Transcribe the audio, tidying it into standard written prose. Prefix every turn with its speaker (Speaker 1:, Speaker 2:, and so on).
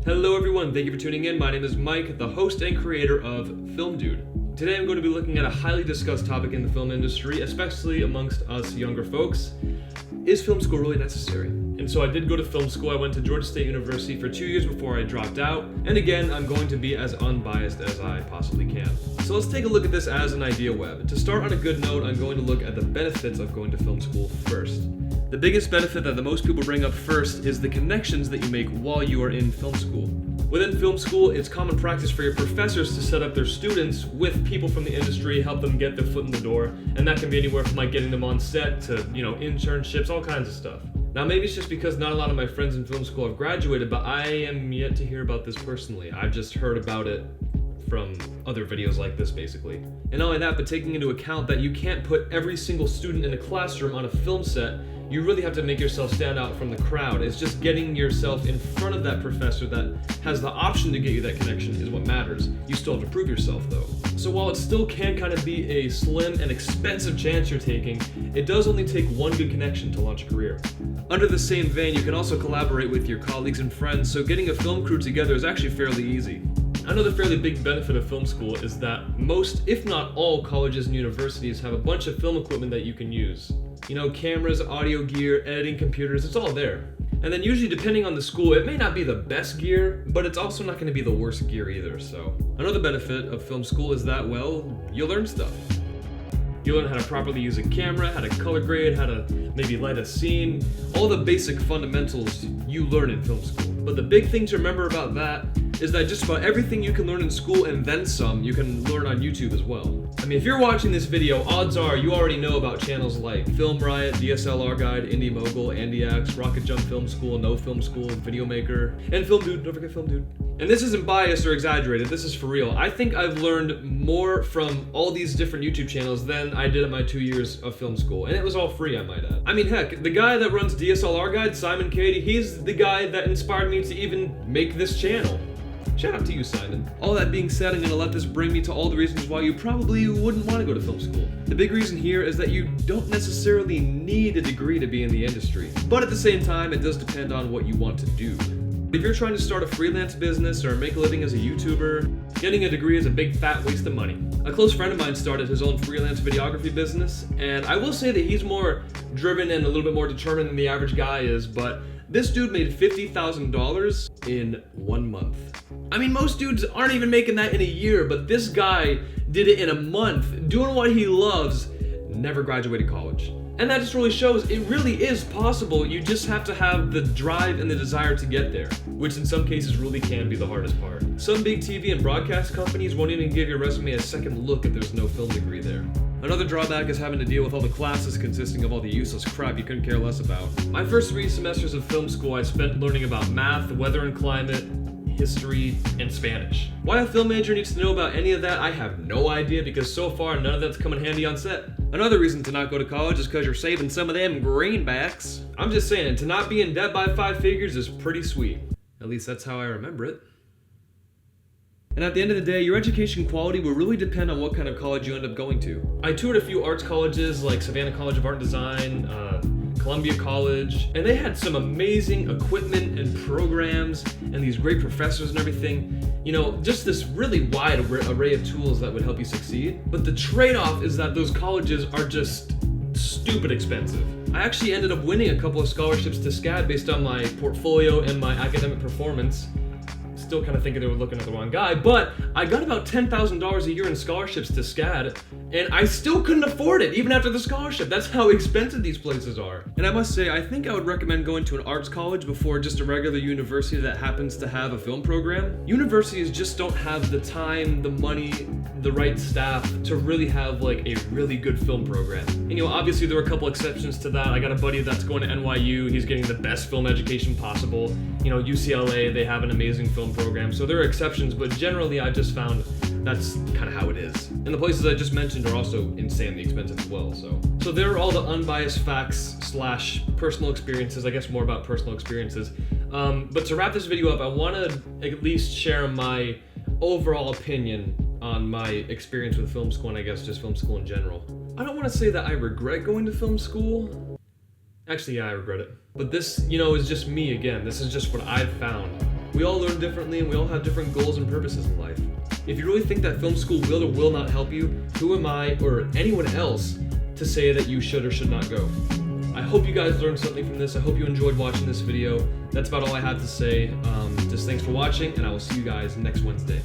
Speaker 1: Hello everyone, thank you for tuning in. My name is Mike, the host and creator of Film Dude. Today I'm going to be looking at a highly discussed topic in the film industry, especially amongst us younger folks. Is film school really necessary? And so I did go to film school. I went to Georgia State University for 2 years before I dropped out. And again, I'm going to be as unbiased as I possibly can. So let's take a look at this as an idea web. To start on a good note, I'm going to look at the benefits of going to film school first. The biggest benefit that the most people bring up first is the connections that you make while you are in film school. Within film school, it's common practice for your professors to set up their students with people from the industry, help them get their foot in the door, and that can be anywhere from like getting them on set to, internships, all kinds of stuff. Now maybe it's just because not a lot of my friends in film school have graduated, but I am yet to hear about this personally. I've just heard about it from other videos like this basically. And not only that, but taking into account that you can't put every single student in a classroom on a film set, you really have to make yourself stand out from the crowd. It's just getting yourself in front of that professor that has the option to get you that connection is what matters. You still have to prove yourself though. So while it still can kind of be a slim and expensive chance you're taking, it does only take one good connection to launch a career. Under the same vein, you can also collaborate with your colleagues and friends, so getting a film crew together is actually fairly easy. Another fairly big benefit of film school is that most, if not all, colleges and universities have a bunch of film equipment that you can use. Cameras, audio gear, editing computers, it's all there. And then usually depending on the school, it may not be the best gear, but it's also not going to be the worst gear either. So another benefit of film school is that, you'll learn stuff. You learn how to properly use a camera, how to color grade, how to maybe light a scene, all the basic fundamentals you learn in film school. But the big thing to remember about that is that just about everything you can learn in school and then some, you can learn on YouTube as well. I mean, if you're watching this video, odds are you already know about channels like Film Riot, DSLR Guide, Indie Mogul, AndyX, Rocket Jump Film School, No Film School, Video Maker, and Film Dude, don't forget Film Dude. And this isn't biased or exaggerated, this is for real. I think I've learned more from all these different YouTube channels than I did in my 2 years of film school. And it was all free, I might add. I mean, heck, the guy that runs DSLR Guide, Simon Cady, he's the guy that inspired me to even make this channel. Shout out to you, Simon. All that being said, I'm gonna let this bring me to all the reasons why you probably wouldn't want to go to film school. The big reason here is that you don't necessarily need a degree to be in the industry. But at the same time, it does depend on what you want to do. If you're trying to start a freelance business or make a living as a YouTuber, getting a degree is a big fat waste of money. A close friend of mine started his own freelance videography business, and I will say that he's more driven and a little bit more determined than the average guy is, but this dude made $50,000 in 1 month. I mean, most dudes aren't even making that in a year, but this guy did it in a month, doing what he loves, never graduated college. And that just really shows it really is possible. You just have to have the drive and the desire to get there, which in some cases really can be the hardest part. Some big TV and broadcast companies won't even give your resume a second look if there's no film degree there. Another drawback is having to deal with all the classes consisting of all the useless crap you couldn't care less about. My first 3 semesters of film school I spent learning about math, weather and climate, history, and Spanish. Why a film major needs to know about any of that, I have no idea, because so far none of that's come in handy on set. Another reason to not go to college is because you're saving some of them greenbacks. I'm just saying, to not be in debt by 5 figures is pretty sweet. At least that's how I remember it. And at the end of the day, your education quality will really depend on what kind of college you end up going to. I toured a few arts colleges like Savannah College of Art and Design, Columbia College, and they had some amazing equipment and programs and these great professors and everything. Just this really wide array of tools that would help you succeed. But the trade-off is that those colleges are just stupid expensive. I actually ended up winning a couple of scholarships to SCAD based on my portfolio and my academic performance. Still kind of thinking they were looking at the wrong guy, but I got about $10,000 a year in scholarships to SCAD, and I still couldn't afford it, even after the scholarship. That's how expensive these places are. And I must say, I think I would recommend going to an arts college before just a regular university that happens to have a film program. Universities just don't have the time, the money, the right staff to really have like a really good film program. And obviously there are a couple exceptions to that. I got a buddy that's going to NYU, he's getting the best film education possible. UCLA, they have an amazing film program, so there are exceptions, but generally I just found that's kind of how it is. And the places I just mentioned are also insanely expensive as well, so there are all the unbiased facts / personal experiences, I guess more about personal experiences. But to wrap this video up, I want to at least share my overall opinion on my experience with film school, and I guess just film school in general. I don't want to say that I regret going to film school. Actually, yeah, I regret it. But this, is just me again. This is just what I've found. We all learn differently and we all have different goals and purposes in life. If you really think that film school will or will not help you, who am I or anyone else to say that you should or should not go? I hope you guys learned something from this. I hope you enjoyed watching this video. That's about all I have to say. Just thanks for watching, and I will see you guys next Wednesday.